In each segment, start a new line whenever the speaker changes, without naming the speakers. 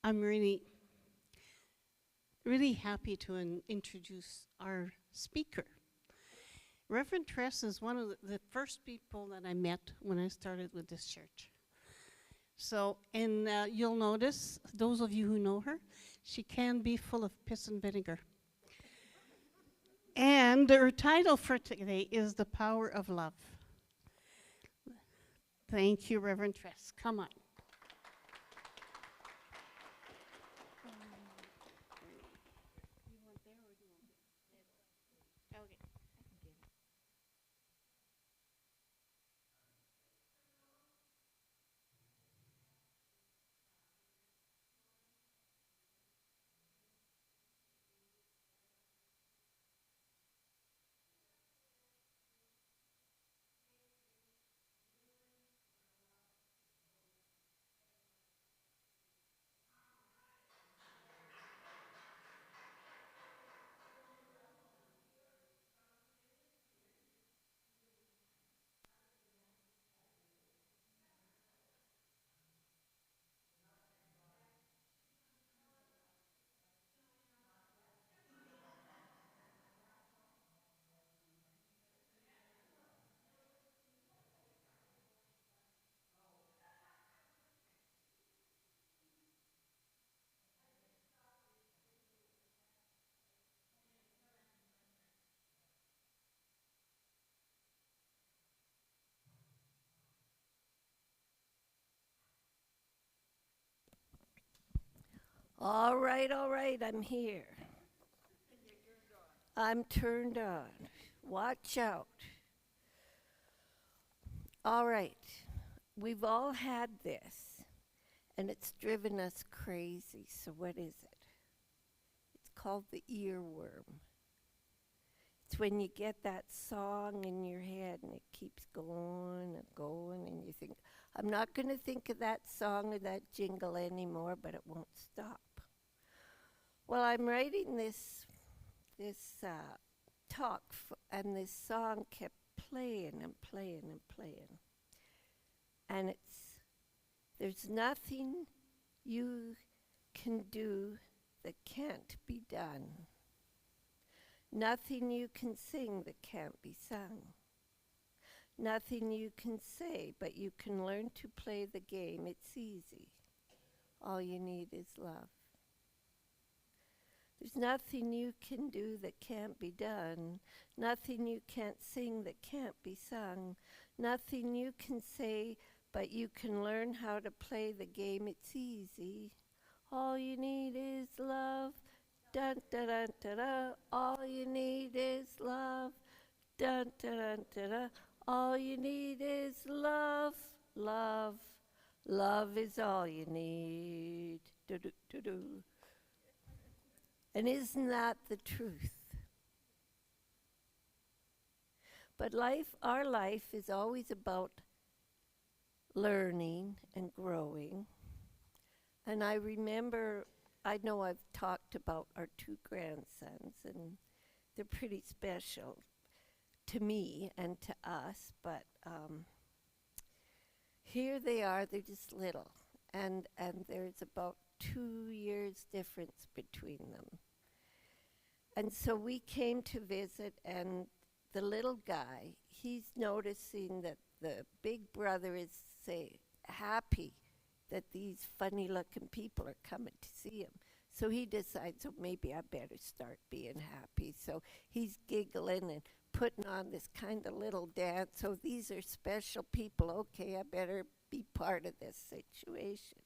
I'm really happy to introduce our speaker. Reverend Tress is one of the first people that I met when I started with this church. So, and you'll notice, those of you who know her, she can be full of piss and vinegar. And her title for today is The Power of Love. Thank you, Reverend Tress. Come on. Okay.
All right, I'm here. I'm turned on. Watch out. All right, we've all had this, and it's driven us crazy. So, what is it? It's called the earworm. It's when you get that song in your head and it keeps going and going, and you think, I'm not going to think of that song or that jingle anymore, but it won't stop. Well, I'm writing this talk, and this song kept playing and playing and playing. And there's nothing you can do that can't be done. Nothing you can sing that can't be sung. Nothing you can say, but you can learn to play the game. It's easy. All you need is love. There's nothing you can do that can't be done. Nothing you can't sing that can't be sung. Nothing you can say, but you can learn how to play the game. It's easy. All you need is love. Dun dun dun dun dun. All you need is love. Dun dun dun dun dun. All you need is love. Love. Love is all you need. Do do do do. And isn't that the truth? But our life is always about learning and growing. And I know I've talked about our two grandsons, and they're pretty special to me and to us, but here they are, they're just little. And there's about 2 years difference between them. And so we came to visit, and the little guy, he's noticing that the big brother is happy that these funny looking people are coming to see him. So he decides, oh, maybe I better start being happy. So he's giggling and putting on this kind of little dance. So these are special people. Okay, I better be part of this situation.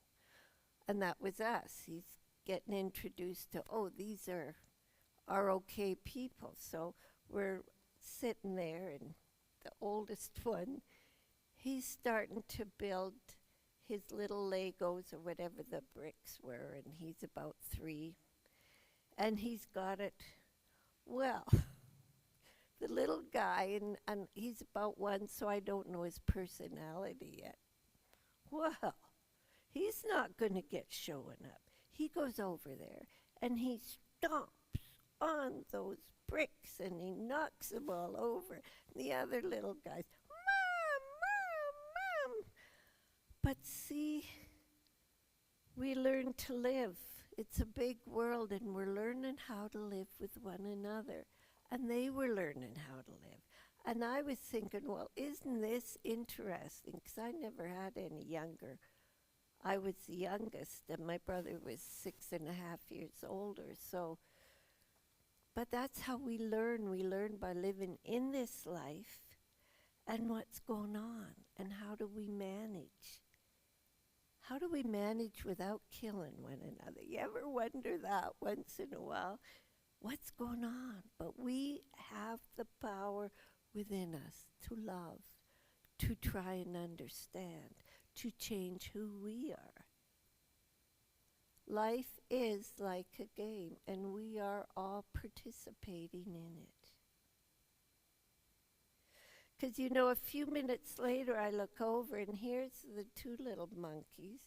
And that was us. He's getting introduced to, oh, these are okay people. So we're sitting there, and the oldest one, he's starting to build his little Legos or whatever the bricks were, and he's about 3. And he's got it, well, the little guy, and he's about 1, so I don't know his personality yet. Well, he's not going to get showing up. He goes over there, and he stomps on those bricks, and he knocks them all over. The other little guys, Mom, Mom, Mom. But see, we learn to live. It's a big world, and we're learning how to live with one another. And they were learning how to live. And I was thinking, well, isn't this interesting? Because I never had any younger. I was the youngest, and my brother was 6.5 years older. So, but that's how we learn. We learn by living in this life and what's going on, and how do we manage. How do we manage without killing one another? You ever wonder that once in a while? What's going on? But we have the power within us to love, to try and understand, to change who we are. Life is like a game, and we are all participating in it. Because, you know, a few minutes later I look over, and here's the two little monkeys,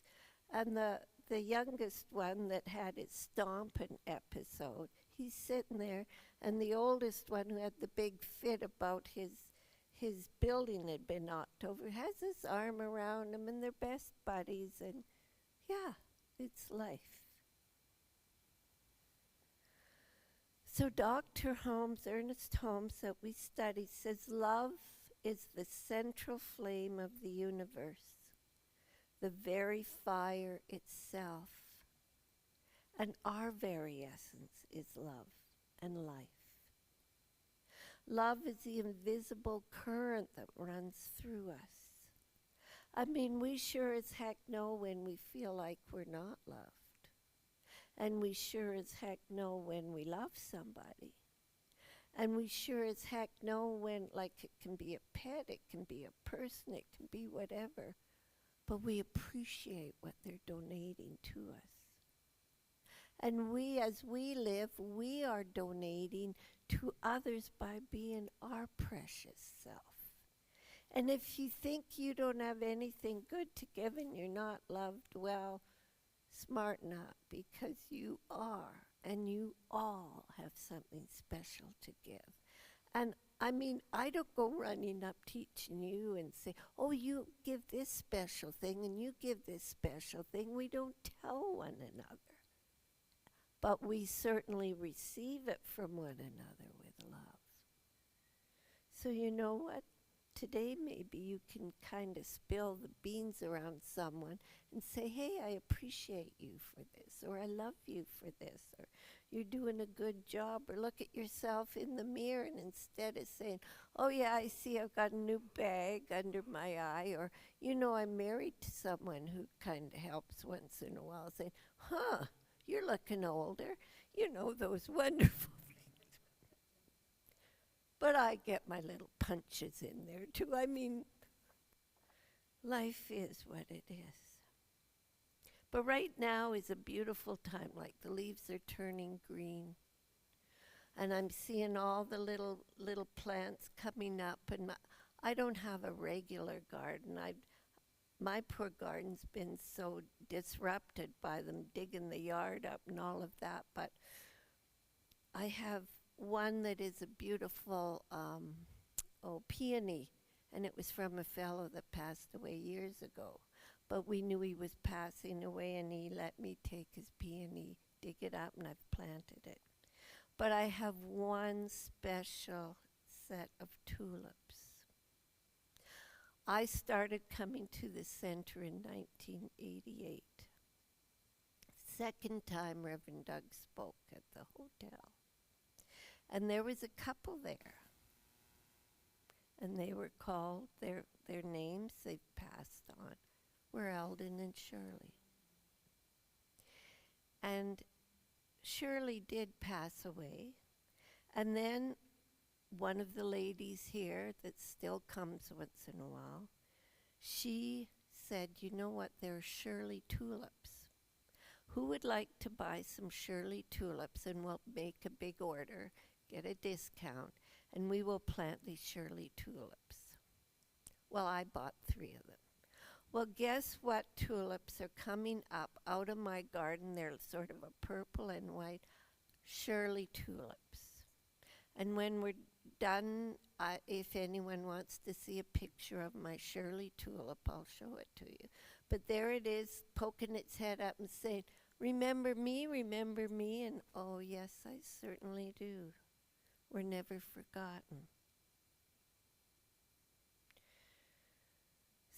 and the youngest one that had his stomping episode, he's sitting there, and the oldest one who had the big fit about his building had been knocked over has his arm around him, and they're best buddies, and yeah, it's life. So Dr. Holmes, Ernest Holmes, that we study, says love is the central flame of the universe, the very fire itself. And our very essence is love and life. Love is the invisible current that runs through us. I mean, we sure as heck know when we feel like we're not loved. And we sure as heck know when we love somebody. And we sure as heck know when, like, it can be a pet, it can be a person, it can be whatever. But we appreciate what they're donating to us. And we, as we live, we are donating to others by being our precious self. And if you think you don't have anything good to give and you're not loved, well, smarten up, because you are, and you all have something special to give. And I mean, I don't go running up teaching you and say, oh, you give this special thing and you give this special thing. We don't tell one another. But we certainly receive it from one another with love. So you know what? Today maybe you can kind of spill the beans around someone and say, hey, I appreciate you for this, or I love you for this, or you're doing a good job, or look at yourself in the mirror, and instead of saying, oh yeah, I see I've got a new bag under my eye, or, you know, I'm married to someone who kind of helps once in a while, saying, huh, you're looking older, you know, those wonderful but I get my little punches in there too. I mean, life is what it is. But right now is a beautiful time, like the leaves are turning green. And I'm seeing all the little plants coming up. And I don't have a regular garden. My poor garden's been so disrupted by them digging the yard up and all of that. But I have one that is a beautiful peony, and it was from a fellow that passed away years ago. But we knew he was passing away, and he let me take his peony, dig it up, and I've planted it. But I have one special set of tulips. I started coming to the center in 1988. Second time Reverend Doug spoke at the hotel. And there was a couple there. And they were called, their names they've passed on, were Eldon and Shirley. And Shirley did pass away. And then one of the ladies here that still comes once in a while, she said, you know what, there are Shirley tulips. Who would like to buy some Shirley tulips, and we'll make a big order, get a discount, and we will plant these Shirley tulips. Well, I bought 3 of them. Well, guess what tulips are coming up out of my garden? They're sort of a purple and white Shirley tulips. And when we're done, if anyone wants to see a picture of my Shirley tulip, I'll show it to you. But there it is, poking its head up and saying, remember me, and oh, yes, I certainly do. We're never forgotten.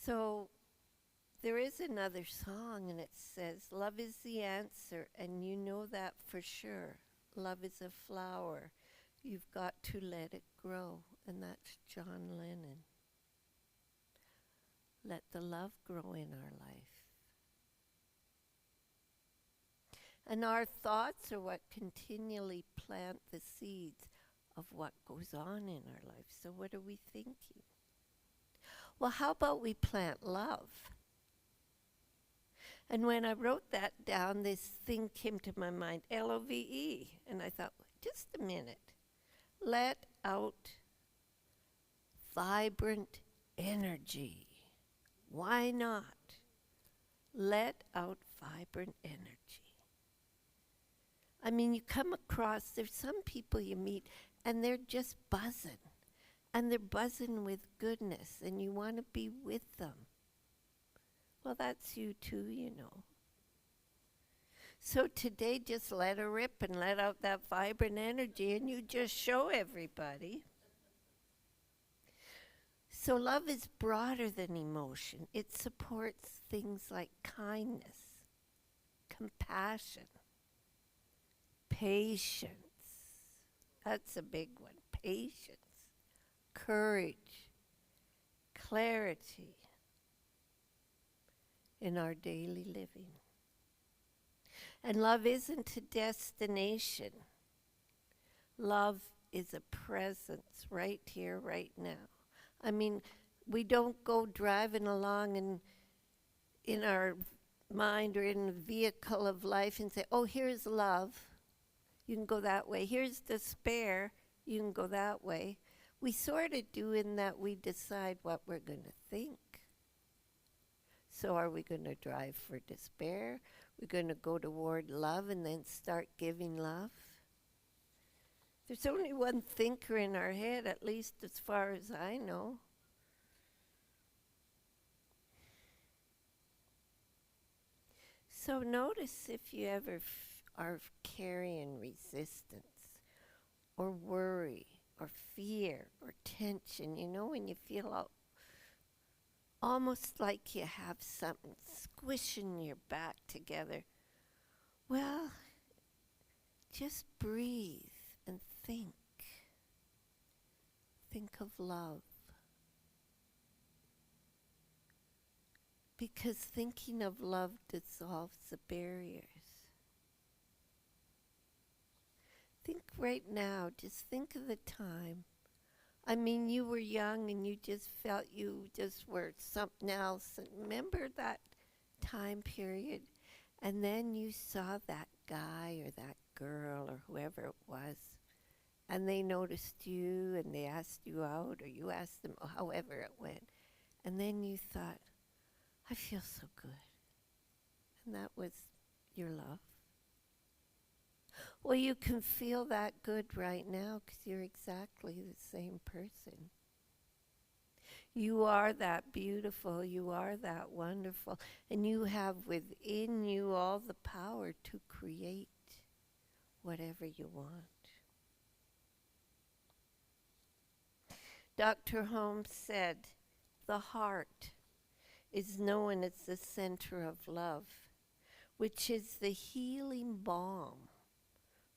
So there is another song, and it says, love is the answer, and you know that for sure. Love is a flower. You've got to let it grow. And that's John Lennon. Let the love grow in our life. And our thoughts are what continually plant the seeds of what goes on in our life. So what are we thinking? Well, how about we plant love? And when I wrote that down, this thing came to my mind, LOVE. And I thought, just a minute. Let out vibrant energy. Why not? Let out vibrant energy. I mean, you come across, there's some people you meet, and they're just buzzing. And they're buzzing with goodness, and you want to be with them. Well, that's you too, you know. So today, just let her rip and let out that vibrant energy, and you just show everybody. So love is broader than emotion. It supports things like kindness, compassion, patience. That's a big one. Patience, courage, clarity in our daily living. And love isn't a destination. Love is a presence right here, right now. I mean, we don't go driving along and in our mind or in the vehicle of life and say, oh, here's love. You can go that way. Here's despair. You can go that way. We sort of do in that we decide what we're going to think. So are we going to drive for despair? We're going to go toward love and then start giving love? There's only one thinker in our head, at least as far as I know. So notice if you ever are carrying resistance or worry or fear or tension, you know, when you feel almost like you have something squishing your back together. Well, just breathe and think. Think of love. Because thinking of love dissolves the barriers. Think right now, just think of the time. I mean, you were young and you just felt you just were something else. And remember that time period? And then you saw that guy or that girl or whoever it was, and they noticed you and they asked you out or you asked them, or however it went. And then you thought, I feel so good. And that was your love. Well, you can feel that good right now because you're exactly the same person. You are that beautiful, you are that wonderful, and you have within you all the power to create whatever you want. Dr. Holmes said, the heart is known as the center of love, which is the healing balm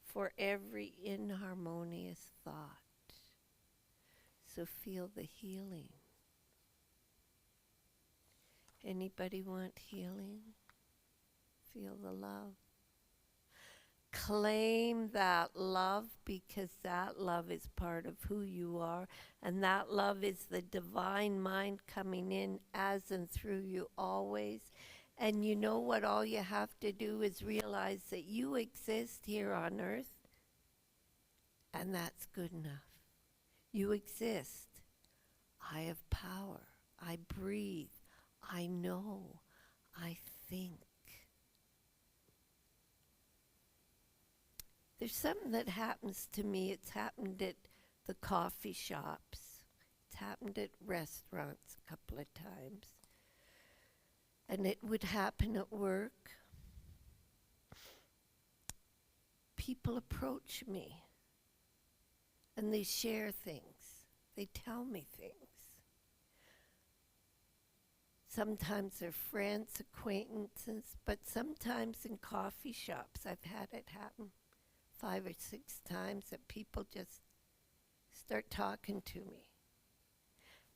for every inharmonious thought. So feel the healing. Anybody want healing? Feel the love. Claim that love, because that love is part of who you are, and that love is the divine mind coming in as and through you always. And you know what all you have to do is realize that you exist here on earth, and that's good enough. You exist. I have power. I breathe. I know. I think. There's something that happens to me. It's happened at the coffee shops. It's happened at restaurants a couple of times. And it would happen at work. People approach me and they share things. They tell me things. Sometimes they're friends, acquaintances, but sometimes in coffee shops I've had it happen 5 or 6 times that people just start talking to me.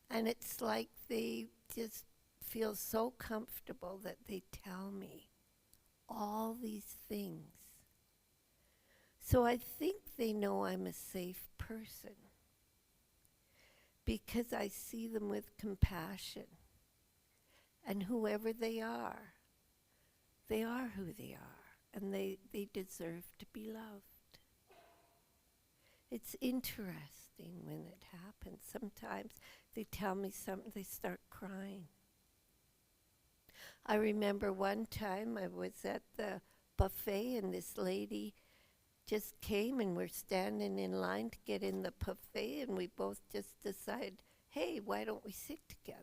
And it's like they just feel so comfortable that they tell me all these things. So I think they know I'm a safe person because I see them with compassion. And whoever they are who they are, and they deserve to be loved. It's interesting when it happens. Sometimes they tell me something, they start crying. I remember one time I was at the buffet and this lady just came and we're standing in line to get in the buffet and we both just decided, hey, why don't we sit together?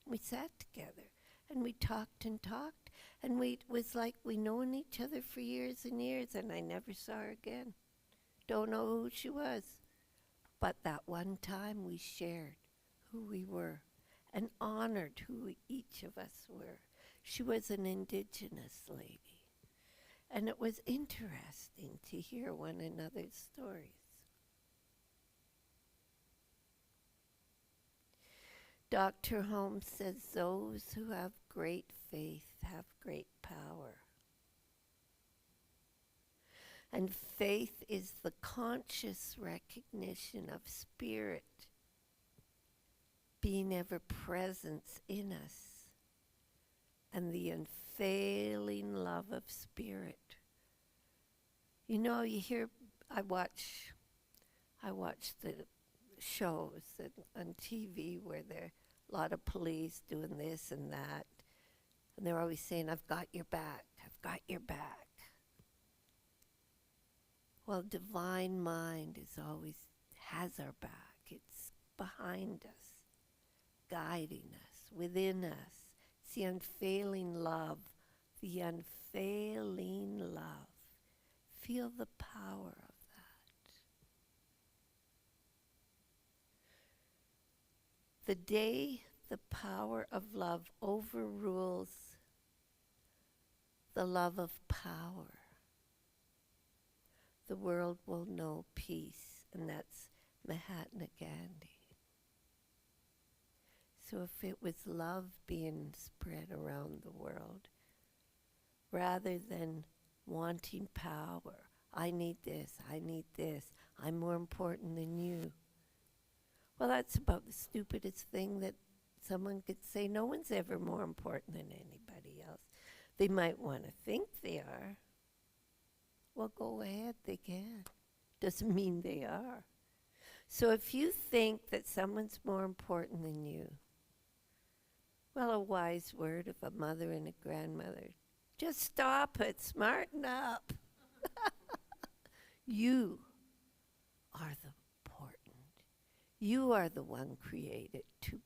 We sat together and we talked and talked and it was like we known each other for years and years and I never saw her again. Don't know who she was. But that one time we shared who we were and honored who each of us were. She was an Indigenous lady. And it was interesting to hear one another's stories. Dr. Holmes says those who have great faith have great power. And faith is the conscious recognition of spirit being ever present in us and the unfailing love of spirit. You know, you hear, I watch the shows on TV where there are a lot of police doing this and that, and they're always saying, I've got your back, I've got your back. Well, divine mind has our back. It's behind us, guiding us, within us. It's the unfailing love, the unfailing love. Feel the power of that. The day the power of love overrules the love of power, the world will know peace, and that's Mahatma Gandhi. So if it was love being spread around the world, rather than wanting power, I need this, I'm more important than you. Well, that's about the stupidest thing that someone could say. No one's ever more important than anybody else. They might want to think they are. Well, go ahead, they can. Doesn't mean they are. So if you think that someone's more important than you, well, a wise word of a mother and a grandmother, just stop it, smarten up. You are the important. You are the one created to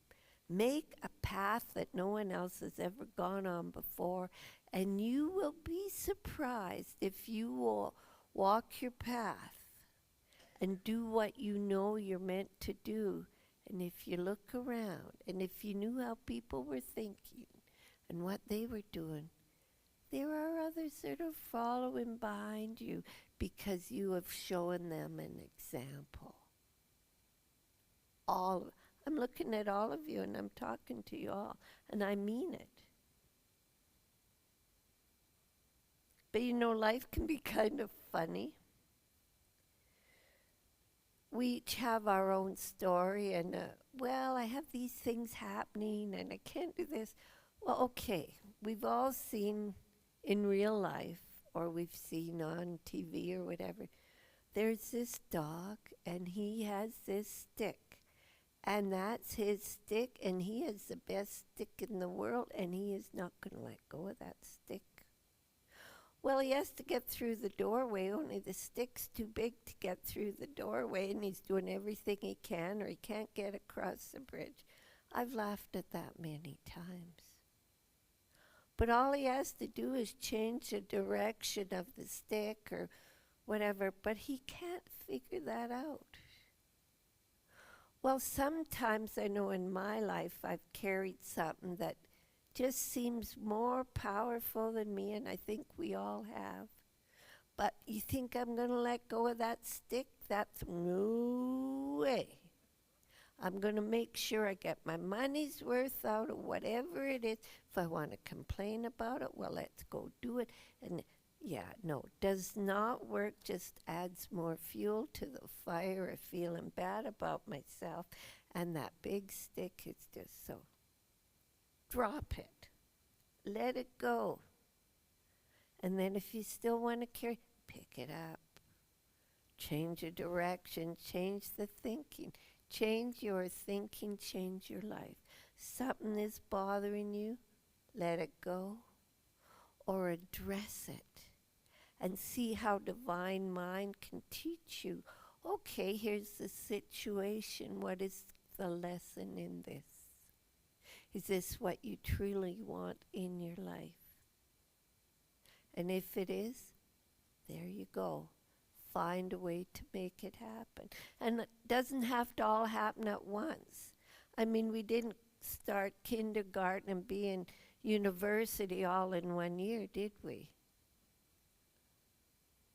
make a path that no one else has ever gone on before, and you will be surprised if you will walk your path and do what you know you're meant to do. And if you look around, and if you knew how people were thinking and what they were doing, there are others that are following behind you because you have shown them an example. I'm looking at all of you and I'm talking to you all, and I mean it. But you know, life can be kind of funny. We each have our own story, and well, I have these things happening and I can't do this. Well, okay, we've all seen in real life, or we've seen on TV or whatever, there's this dog and he has this stick. And that's his stick, and he has the best stick in the world, and he is not going to let go of that stick. Well, he has to get through the doorway, only the stick's too big to get through the doorway, and he's doing everything he can, or he can't get across the bridge. I've laughed at that many times. But all he has to do is change the direction of the stick or whatever, but he can't figure that out. Well, sometimes I know in my life I've carried something that just seems more powerful than me, and I think we all have. But you think I'm going to let go of that stick? That's no way. I'm going to make sure I get my money's worth out of whatever it is. If I want to complain about it, well, let's go do it. And yeah, no, does not work, just adds more fuel to the fire of feeling bad about myself. And that big stick is just so. Drop it. Let it go. And then if you still want to carry, pick it up. Change your direction, change the thinking. Change your thinking, change your life. Something is bothering you, let it go. Or address it. And see how divine mind can teach you. Okay, here's the situation. What is the lesson in this? Is this what you truly want in your life? And if it is, there you go. Find a way to make it happen. And it doesn't have to all happen at once. I mean, we didn't start kindergarten and be in university all in 1 year, did we?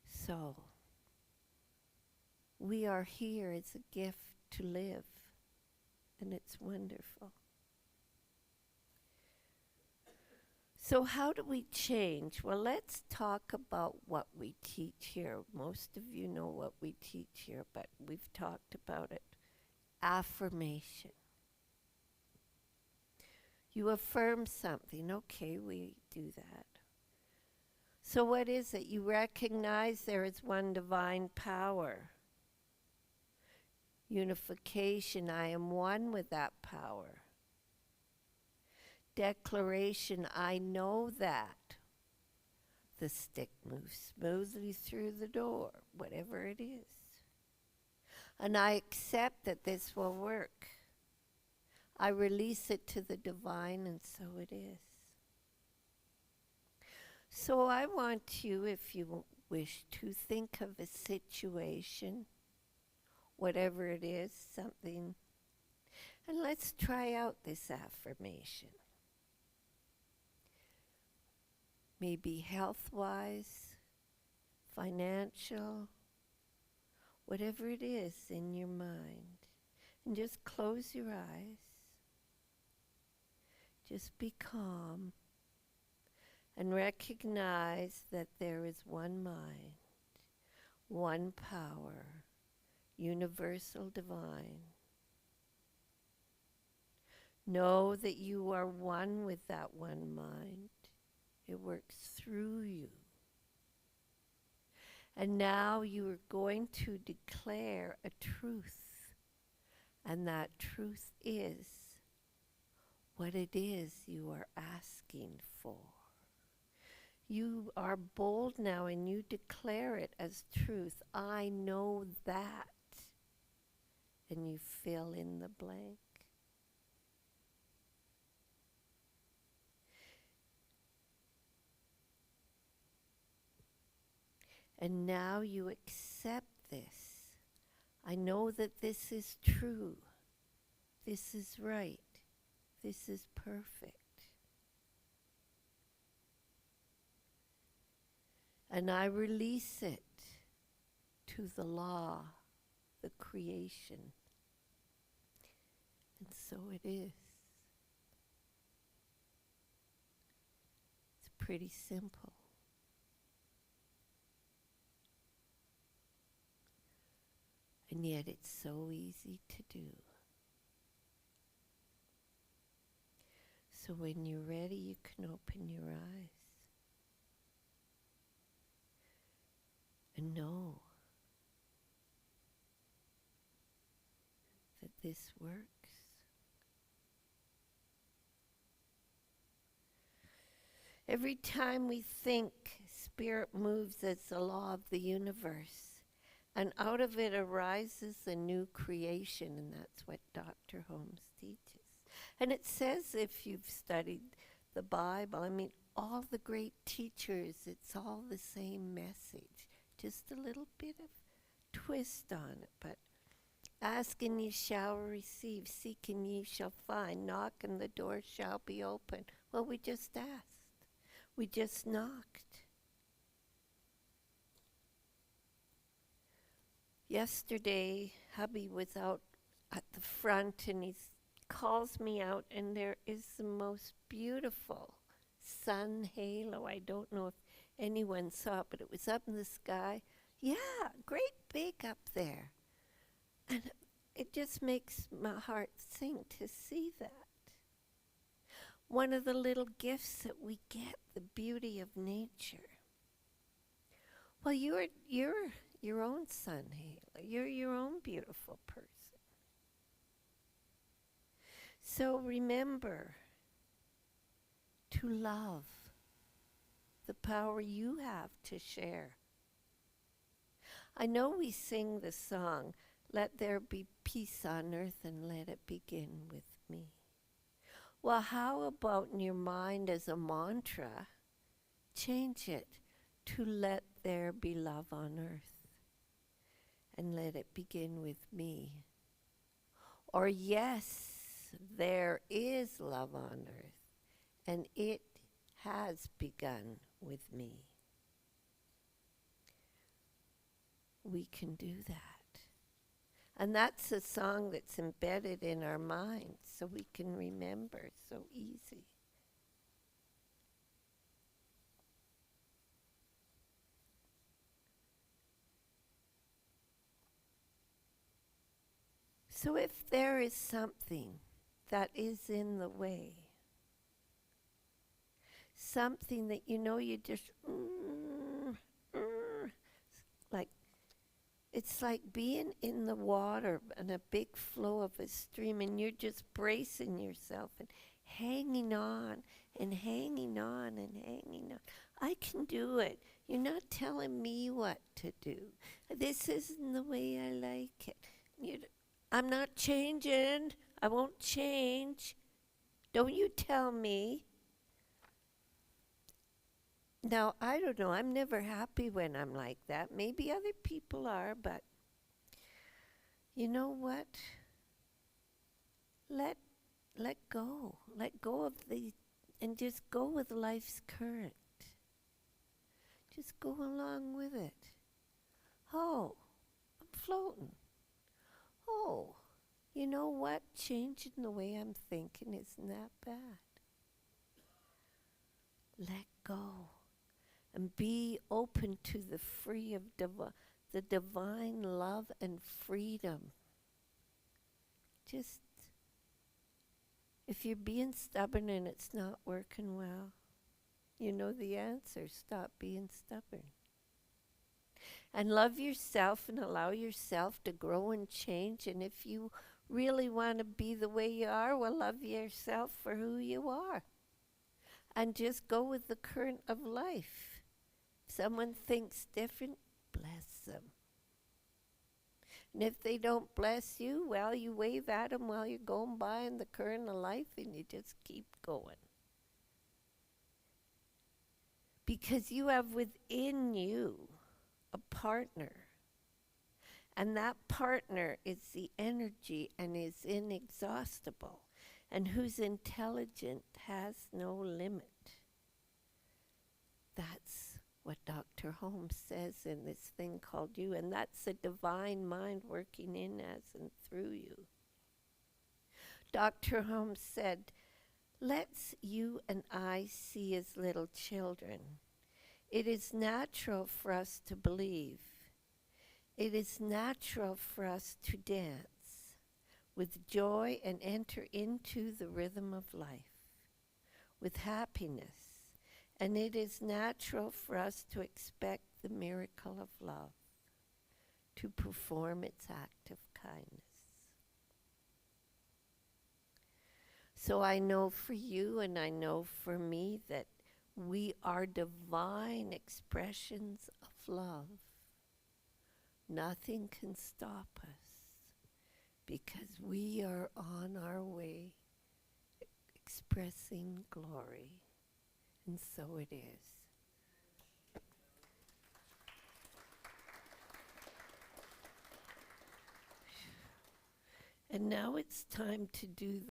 So, we are here as a gift to live, and it's wonderful. So how do we change? Well, let's talk about what we teach here. Most of you know what we teach here, but we've talked about it. Affirmation. You affirm something. Okay, we do that. So what is it? You recognize there is one divine power. Unification, I am one with that power. Declaration, I know that. The stick moves smoothly through the door, whatever it is. And I accept that this will work. I release it to the divine, and so it is. So I want you, if you wish, to think of a situation, whatever it is, something, and let's try out this affirmation. Maybe health-wise, financial, whatever it is in your mind. And just close your eyes. Just be calm and recognize that there is one mind, one power, universal divine. Know that you are one with that one mind. It works through you. And now you are going to declare a truth. And that truth is what it is you are asking for. You are bold now and you declare it as truth. I know that. And you fill in the blank. And now you accept this. I know that this is true. This is right. This is perfect. And I release it to the law, the creation. And so it is. It's pretty simple. And yet it's so easy to do. So when you're ready, you can open your eyes. And know that this works. Every time we think, Spirit moves as the law of the universe. And out of it arises a new creation, and that's what Dr. Holmes teaches. And it says, if you've studied the Bible, I mean, all the great teachers, it's all the same message, just a little bit of twist on it. But ask and ye shall receive, seek and ye shall find, knock and the door shall be open. Well, we just asked. We just knocked. Yesterday, hubby was out at the front and he calls me out, and there is the most beautiful sun halo. I don't know if anyone saw it, but it was up in the sky. Yeah, great big up there. And it just makes my heart sing to see that. One of the little gifts that we get, the beauty of nature. Well, you're your own sun halo. You're your own beautiful person. So remember to love the power you have to share. I know we sing the song, let there be peace on earth and let it begin with me. Well, how about in your mind as a mantra, change it to let there be love on earth and let it begin with me. Or yes, there is love on earth and it has begun with me. We can do that. And that's a song that's embedded in our minds so we can remember so easy. So if there is something that is in the way, something that you know you just, like, it's like being in the water in a big flow of a stream and you're just bracing yourself and hanging on and hanging on and hanging on. I can do it. You're not telling me what to do. This isn't the way I like it. I'm not changing. I won't change. Don't you tell me. Now, I don't know. I'm never happy when I'm like that. Maybe other people are, but you know what? Let go. Let go of and just go with life's current. Just go along with it. Oh, I'm floating. Oh, you know what? Changing the way I'm thinking isn't that bad. Let go. And be open to the free of the divine love and freedom. Just, if you're being stubborn and it's not working well, you know the answer. Stop being stubborn. And love yourself and allow yourself to grow and change. And if you really want to be the way you are, well, love yourself for who you are. And just go with the current of life. Someone thinks different, bless them. And if they don't bless you, well, you wave at them while you're going by in the current of life and you just keep going. Because you have within you a partner. And that partner is the energy and is inexhaustible and whose intelligence has no limit. That's what Dr. Holmes says in this thing called you, and that's the divine mind working in as and through you. Dr. Holmes said, let's you and I see as little children. It is natural for us to believe. It is natural for us to dance with joy and enter into the rhythm of life with happiness. And it is natural for us to expect the miracle of love to perform its act of kindness. So I know for you and I know for me that we are divine expressions of love. Nothing can stop us because we are on our way expressing glory And so it is. And now it's time to do